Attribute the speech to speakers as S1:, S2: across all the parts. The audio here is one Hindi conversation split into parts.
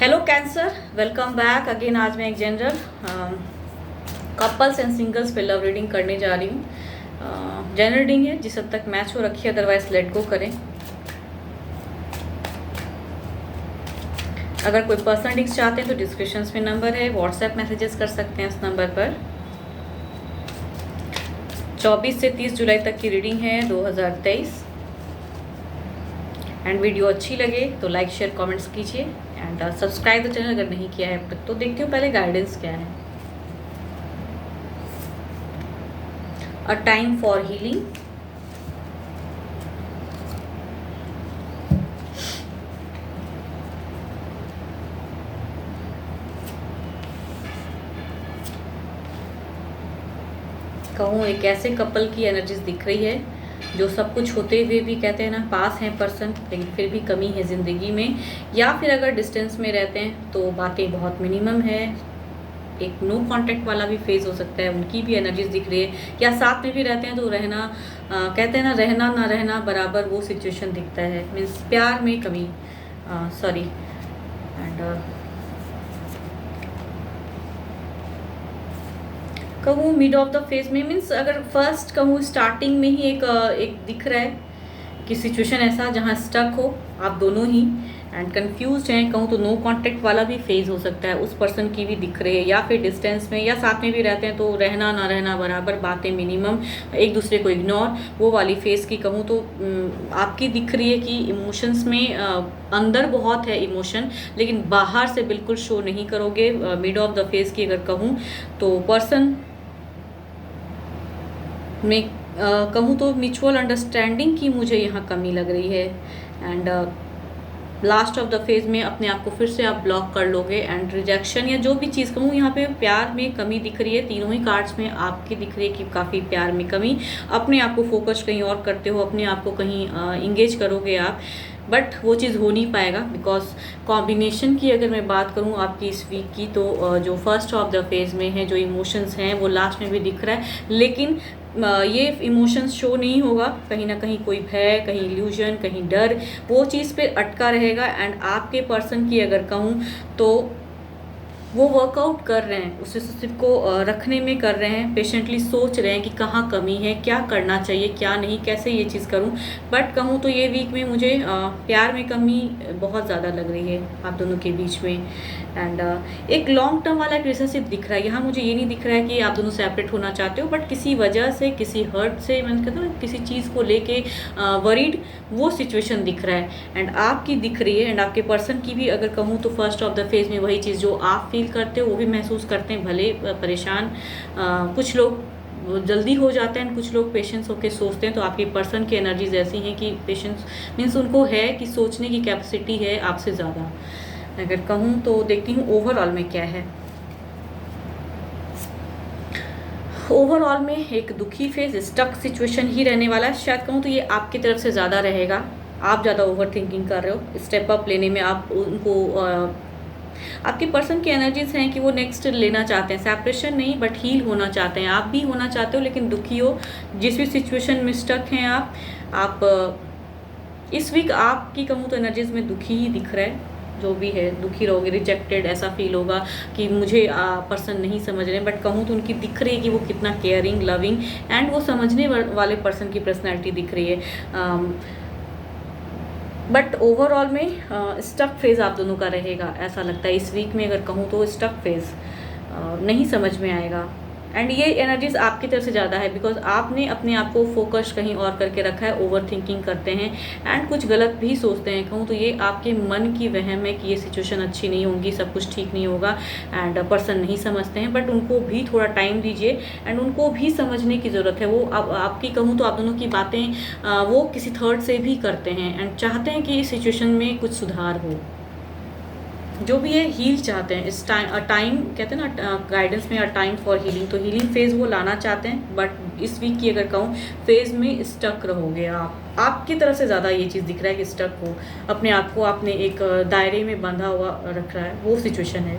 S1: Hello cancer, welcome back again. आज मैं एक जनरल कपल्स एंड सिंगल्स पे लव रीडिंग करने जा रही हूँ। जनरल रीडिंग है, जिस हद तक मैच हो रखी है, अदरवाइज लेट गो करें। अगर कोई पर्सनल रीडिंग्स चाहते हैं तो डिस्क्रिप्शन में नंबर है, व्हाट्सएप मैसेजेस कर सकते हैं इस नंबर पर। 24 से 30 जुलाई तक की रीडिंग है 2023। एंड वीडियो अच्छी लगे तो लाइक शेयर कमेंट्स कीजिए एंड सब्सक्राइब द चैनल अगर नहीं किया है अब तक। तो देखती हूँ पहले गाइडेंस क्या है। अ टाइम फॉर हीलिंग, कहूँ एक ऐसे कपल की एनर्जीज दिख रही है जो सब कुछ होते हुए भी कहते हैं ना, पास हैं पर्सन लेकिन फिर भी कमी है ज़िंदगी में, या फिर अगर डिस्टेंस में रहते हैं तो बातें बहुत मिनिमम है। एक नो कांटेक्ट वाला भी फेज हो सकता है, उनकी भी एनर्जीज दिख रही है। या साथ में भी रहते हैं तो रहना कहते हैं ना, रहना ना रहना बराबर वो सिचुएशन दिखता है। मीन्स प्यार में कमी, सॉरी। एंड कहूँ मिड ऑफ द फेज में, मीन्स अगर फर्स्ट कहूँ स्टार्टिंग में ही एक दिख रहा है कि सिचुएशन ऐसा जहाँ स्टक हो आप दोनों ही एंड कंफ्यूज हैं। कहूँ तो नो कांटेक्ट वाला भी फेज हो सकता है, उस पर्सन की भी दिख रही है। या फिर डिस्टेंस में या साथ में भी रहते हैं तो रहना ना रहना बराबर, बातें मिनिमम, एक दूसरे को इग्नोर, वो वाली फेज की कहूँ तो आपकी दिख रही है कि इमोशंस में अंदर बहुत है इमोशन, लेकिन बाहर से बिल्कुल शो नहीं करोगे। मिड ऑफ द फेज की अगर कहूँ तो पर्सन में कहूँ तो म्यूचुअल अंडरस्टैंडिंग की मुझे यहाँ कमी लग रही है। And last of the phase में अपने आप को फिर से आप ब्लॉक कर लोगे एंड रिजेक्शन या जो भी चीज़ कहूँ, यहाँ पे प्यार में कमी दिख रही है। तीनों ही कार्ड्स में आपकी दिख रही है कि काफ़ी प्यार में कमी, अपने आप को फोकस कहीं और करते हो, अपने आप को कहीं इंगेज करोगे आप, बट वो चीज़ हो नहीं पाएगा। बिकॉज कॉम्बिनेशन की अगर मैं बात करूँ आपकी इस वीक की, तो जो फर्स्ट ऑफ द फेज में है, जो इमोशंस हैं वो लास्ट में भी दिख रहा है, लेकिन ये इमोशंस शो नहीं होगा। कहीं ना कहीं कोई भय, कहीं इल्यूजन, कहीं डर, वो चीज़ पे अटका रहेगा। एंड आपके पर्सन की अगर कहूँ तो वो वर्कआउट कर रहे हैं, उस रिलेशनशिप को रखने में कर रहे हैं, पेशेंटली सोच रहे हैं कि कहाँ कमी है, क्या करना चाहिए, क्या नहीं, कैसे ये चीज़ करूं। बट कहूँ तो ये वीक में मुझे प्यार में कमी बहुत ज़्यादा लग रही है आप दोनों के बीच में। एंड एक लॉन्ग टर्म वाला एक रिलेशनशिप दिख रहा है यहाँ मुझे। ये नहीं दिख रहा है कि आप दोनों सेपरेट होना चाहते हो, बट किसी वजह से, किसी हर्ट से, मैं कहता हूँ किसी चीज़ को लेके वरीड, वो सिचुएशन दिख रहा है एंड आपकी दिख रही है। एंड आपके पर्सन की भी अगर कहूँ तो फर्स्ट ऑफ द फेज में वही चीज़ जो आप फील करते हो वो भी महसूस करते हैं। भले परेशान कुछ लोग जल्दी हो जाते हैं, कुछ लोग पेशेंस होकर सोचते हैं। तो आपके पर्सन की एनर्जीज ऐसी हैं कि पेशेंस मीन्स उनको है कि सोचने की कैपेसिटी है आपसे ज़्यादा। अगर कहूँ तो देखती हूँ ओवरऑल में क्या है। ओवरऑल में एक दुखी फेज, स्टक सिचुएशन ही रहने वाला है। शायद कहूँ तो ये आपकी तरफ से ज़्यादा रहेगा, आप ज़्यादा ओवर थिंकिंग कर रहे हो। स्टेप अप लेने में आप उनको आपके पर्सन की एनर्जीज हैं कि वो नेक्स्ट लेना चाहते हैं, सेपरेशन नहीं बट हील होना चाहते हैं। आप भी होना चाहते हो लेकिन दुखी हो, जिस भी सिचुएशन में स्टक हैं आप इस वीक आपकी कहूँ तो एनर्जीज में दुखी ही दिख रहा है। जो भी है दुखी रहोगे, रिजेक्टेड ऐसा फील होगा कि मुझे पर्सन नहीं समझ रहे हैं। बट कहूँ तो उनकी दिख रही है कि वो कितना केयरिंग, लविंग एंड वो समझने वाले पर्सन की पर्सनैलिटी दिख रही है। बट ओवरऑल में स्टक फेज़ आप दोनों का रहेगा ऐसा लगता है इस वीक में। अगर कहूँ तो स्टक फेज़ नहीं समझ में आएगा एंड ये एनर्जीज आपकी तरफ से ज़्यादा है बिकॉज आपने अपने आप को फोकस कहीं और करके रखा है, ओवर थिंकिंग करते हैं एंड कुछ गलत भी सोचते हैं। कहूँ तो ये आपके मन की वहम है कि ये सिचुएशन अच्छी नहीं होगी, सब कुछ ठीक नहीं होगा एंड पर्सन नहीं समझते हैं। बट उनको भी थोड़ा टाइम दीजिए एंड उनको भी समझने की ज़रूरत है। वो आपकी कहूँ तो आप दोनों की बातें वो किसी थर्ड से भी करते हैं एंड चाहते हैं कि इस सिचुएशन में कुछ सुधार हो। जो भी है हील चाहते हैं इस टाइम कहते हैं ना गाइडेंस में, टाइम फॉर हीलिंग। तो हीलिंग फेज़ वो लाना चाहते हैं बट इस वीक की अगर कहूँ फेज़ में स्टक रहोगे आप। आपकी तरफ से ज़्यादा ये चीज़ दिख रहा है कि स्टक हो, अपने आप को आपने एक दायरे में बंधा हुआ रख रहा है, वो सिचुएशन है।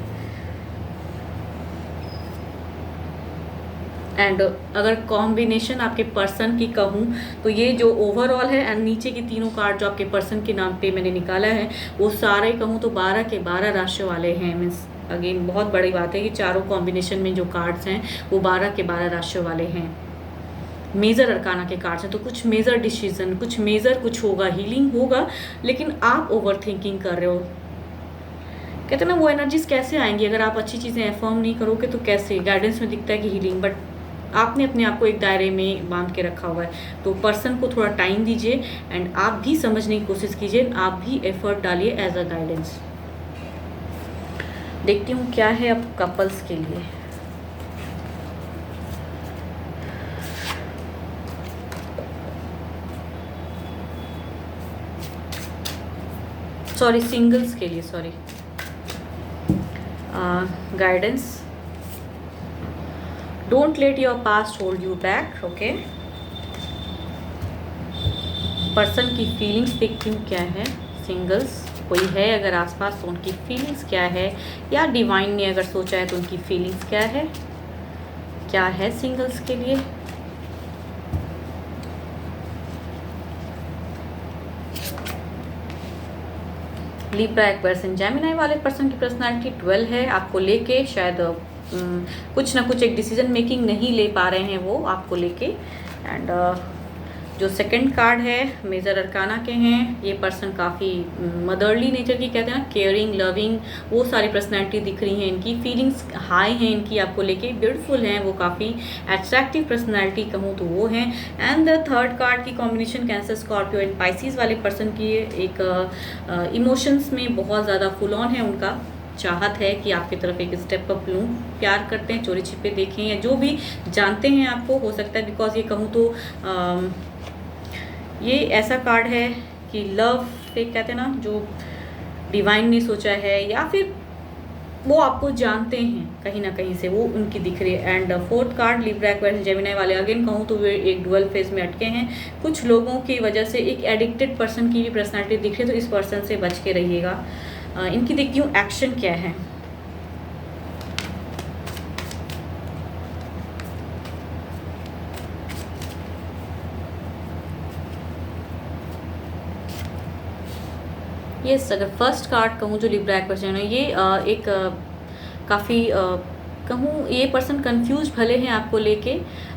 S1: एंड अगर कॉम्बिनेशन आपके पर्सन की कहूँ तो ये जो ओवरऑल है एंड नीचे की तीनों कार्ड जो आपके पर्सन के नाम पे मैंने निकाला है वो सारे कहूँ तो 12 के 12 राशि वाले हैं। मीन्स अगेन बहुत बड़ी बात है कि चारों कॉम्बिनेशन में जो कार्ड्स हैं वो 12 के 12 राशि वाले हैं। मेजर अरकाना के कार्ड्स हैं, तो कुछ मेजर डिसीजन, कुछ मेजर कुछ होगा, हीलिंग होगा, लेकिन आप ओवर थिंकिंग कर रहे हो। कहते हैं ना वो एनर्जीज कैसे आएंगी अगर आप अच्छी चीज़ें अफर्म नहीं करोगे तो कैसे। गाइडेंस में दिखता है कि हीलिंग, बट आपने अपने आप को एक दायरे में बांध के रखा हुआ है। तो पर्सन को थोड़ा टाइम दीजिए एंड आप भी समझने की कोशिश कीजिए, आप भी एफर्ट डालिए एज अ गाइडेंस। देखती हूँ क्या है अब कपल्स के लिए। सॉरी, सिंगल्स के लिए, sorry. Guidance, don't let your past hold you back. Okay, person की फीलिंग्स देखती हूँ क्या है। सिंगल्स कोई है अगर आसपास तो उनकी फीलिंग्स क्या है, या डिवाइन ने अगर सोचा है तो उनकी फीलिंग्स क्या है सिंगल्स के लिए। लिब्रा एक्वेरियस जेमिनी वाले पर्सन की पर्सनालिटी 12 है। आपको लेके शायद कुछ ना कुछ एक डिसीजन मेकिंग नहीं ले पा रहे हैं वो आपको लेके। एंड जो सेकंड कार्ड है मेजर अरकाना के हैं, ये पर्सन काफ़ी मदरली नेचर की, कहते हैं ना केयरिंग, लविंग, वो सारी पर्सनैलिटी दिख रही हैं। इनकी फीलिंग्स हाई हैं इनकी आपको लेके, ब्यूटीफुल हैं, वो काफ़ी एट्रैक्टिव पर्सनैलिटी कहूँ तो वो हैं। एंड द थर्ड कार्ड की combination cancer, Scorpio and Pisces वाले पर्सन की एक इमोशंस में बहुत ज़्यादा फुल ऑन है उनका। चाहत है कि आपकी तरफ एक स्टेप अप लूँ, प्यार करते हैं, चोरी छिपे देखें, या जो भी जानते हैं आपको, हो सकता है बिकॉज ये कहूँ तो ये ऐसा कार्ड है कि लव पे कहते हैं ना जो डिवाइन ने सोचा है, या फिर वो आपको जानते हैं कहीं ना कहीं से, वो उनकी दिख रही है। And fourth card Libra Aquarius Gemini वाले, अगेन कहूँ तो वे एक डुअल फेज में अटके हैं। कुछ लोगों की वजह से एक एडिक्टेड पर्सन की भी पर्सनालिटी दिख रही है, तो इस पर्सन से बच के रहिएगा। इनकी देखती हूँ एक्शन क्या है। यस, अगर फर्स्ट कार्ड कहूँ जो लिब्रा एक्वेरियस है, ये एक काफ़ी कहूँ ये पर्सन कंफ्यूज भले हैं आपको लेके,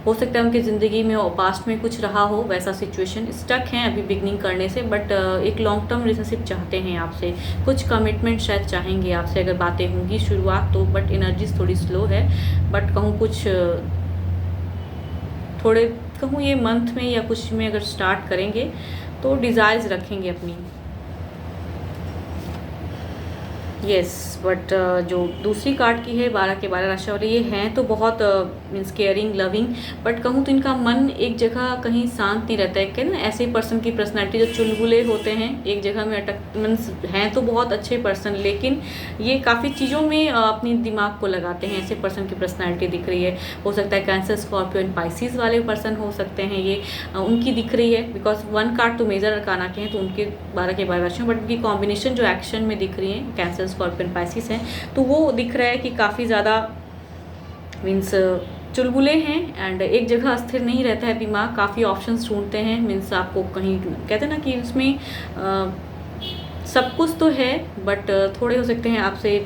S1: हो सकता है उनकी ज़िंदगी में और पास्ट में कुछ रहा हो वैसा सिचुएशन, स्टक हैं अभी बिगनिंग करने से, बट एक लॉन्ग टर्म रिलेशनशिप चाहते हैं आपसे, कुछ कमिटमेंट शायद चाहेंगे आपसे अगर बातें होंगी शुरुआत तो, बट एनर्जीज थोड़ी स्लो है। बट कहूँ कुछ थोड़े कहूँ ये मंथ में या कुछ में अगर स्टार्ट करेंगे तो डिज़ायर्स रखेंगे अपनी। यस, बट जो दूसरी कार्ड की है 12 के 12 राशि वाले, ये हैं तो बहुत मीन्स केयरिंग, लविंग, बट कहूँ तो इनका मन एक जगह कहीं शांत नहीं रहता है। क्या ना ऐसे पर्सन की पर्सनालिटी जो चुलबुले होते हैं, एक जगह में अटक, मीन्स हैं तो बहुत अच्छे पर्सन, लेकिन ये काफ़ी चीज़ों में अपनी दिमाग को लगाते हैं, ऐसे पर्सन की पर्सनालिटी दिख रही है। हो सकता है कैंसर, स्कॉर्पियो एंड पाइसिस वाले पर्सन हो सकते हैं, ये उनकी दिख रही है। बिकॉज वन कार्ड तो मेजर अरकाना के हैं तो उनके 12 के 12 राशि, बट उनकी कॉम्बिनेशन जो एक्शन में दिख रही है कैंसर, स्कॉर्पियो एंड पाइसिस हैं, तो वो दिख रहा है कि काफ़ी ज़्यादा मीन्स चुलबुले हैं एंड एक जगह स्थिर नहीं रहता है दिमाग, काफ़ी ऑप्शंस ढूंढते हैं। मीन्स आपको कहीं कहते हैं ना कि उसमें सब कुछ तो है, बट थोड़े हो सकते हैं आपसे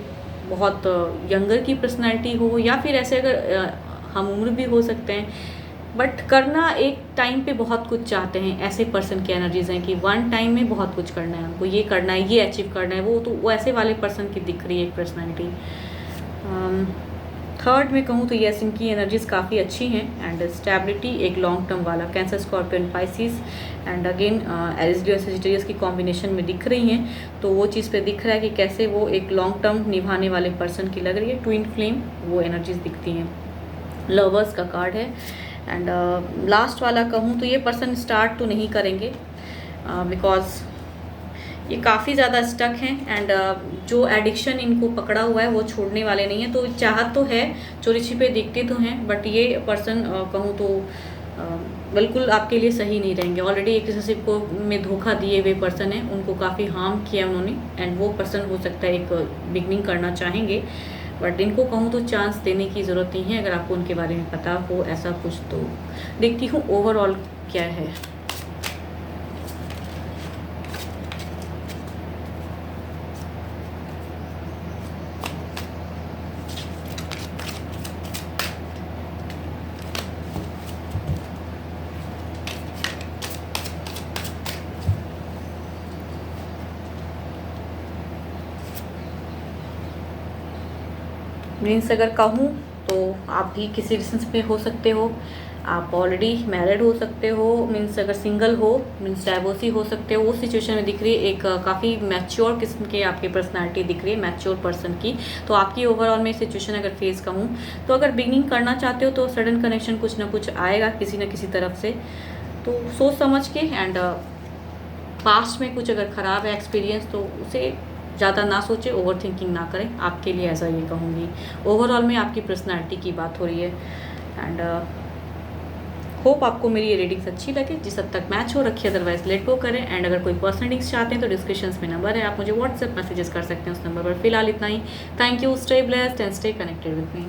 S1: बहुत यंगर की पर्सनैलिटी हो, या फिर ऐसे अगर हम उम्र भी हो सकते हैं, बट करना एक टाइम पे बहुत कुछ चाहते हैं। ऐसे पर्सन की एनर्जीज हैं कि वन टाइम में बहुत कुछ करना है हमको, ये करना है, ये अचीव करना है, वो तो वो ऐसे वाले पर्सन की दिख रही है एक पर्सनैलिटी। थर्ड में कहूँ तो यस, इनकी एनर्जीज काफ़ी अच्छी हैं एंड स्टेबिलिटी एक लॉन्ग टर्म वाला, Cancer, Scorpio and Pisces and again Aries और सजिटेरियस की कॉम्बिनेशन में दिख रही हैं, तो वो चीज़ पे दिख रहा है कि कैसे वो एक लॉन्ग टर्म निभाने वाले पर्सन की लग रही है। ट्विन फ्लेम वो एनर्जीज दिखती हैं। लवर्स का कार्ड है एंड लास्ट वाला कहूँ तो ये पर्सन स्टार्ट तो नहीं करेंगे बिकॉज ये काफ़ी ज़्यादा स्टक हैं एंड जो एडिक्शन इनको पकड़ा हुआ है वो छोड़ने वाले नहीं है। तो चाहत तो है, चोरी छिपे दिखते तो हैं, बट ये पर्सन कहूँ तो बिल्कुल आपके लिए सही नहीं रहेंगे। ऑलरेडी एक रिलेशनशिप को में धोखा दिए हुए पर्सन है, उनको काफ़ी हार्म किया उन्होंने, एंड वो पर्सन हो सकता है एक बिगनिंग करना चाहेंगे, बट इनको कहूँ तो चांस देने की ज़रूरत नहीं है, अगर आपको उनके बारे में पता हो ऐसा कुछ तो। देखती हूँ ओवरऑल क्या है। मीन्स अगर कहूँ तो आप भी किसी रिलेशनशिप में हो सकते हो, आप ऑलरेडी मैरिड हो सकते हो, मीन्स अगर सिंगल हो मीन्स डाइवोर्सी हो सकते हो। उस सिचुएशन में दिख रही है एक काफ़ी मैच्योर किस्म के आपकी पर्सनालिटी दिख रही है, मैच्योर पर्सन की। तो आपकी ओवरऑल में सिचुएशन अगर फेस कहूँ तो अगर बिगनिंग करना चाहते हो तो सडन कनेक्शन कुछ ना कुछ आएगा किसी न किसी तरफ से, तो सोच समझ के। एंड पास्ट में कुछ अगर ख़राब है एक्सपीरियंस तो उसे ज़्यादा ना सोचें, ओवर थिंकिंग ना करें, आपके लिए ऐसा ये कहूँगी। ओवरऑल में आपकी पर्सनालिटी की बात हो रही है। एंड होप आपको मेरी ये रीडिंग्स अच्छी लगे, जिस हद तक मैच हो रखी है, अदरवाइज लेट गो करें। एंड अगर कोई पर्सनल रीडिंग्स चाहते हैं तो डिस्क्रिप्शन में नंबर है, आप मुझे व्हाट्सएप मैसेजेस कर सकते हैं उस नंबर पर। फिलहाल इतना ही। Thank you, stay blessed and stay connected with me.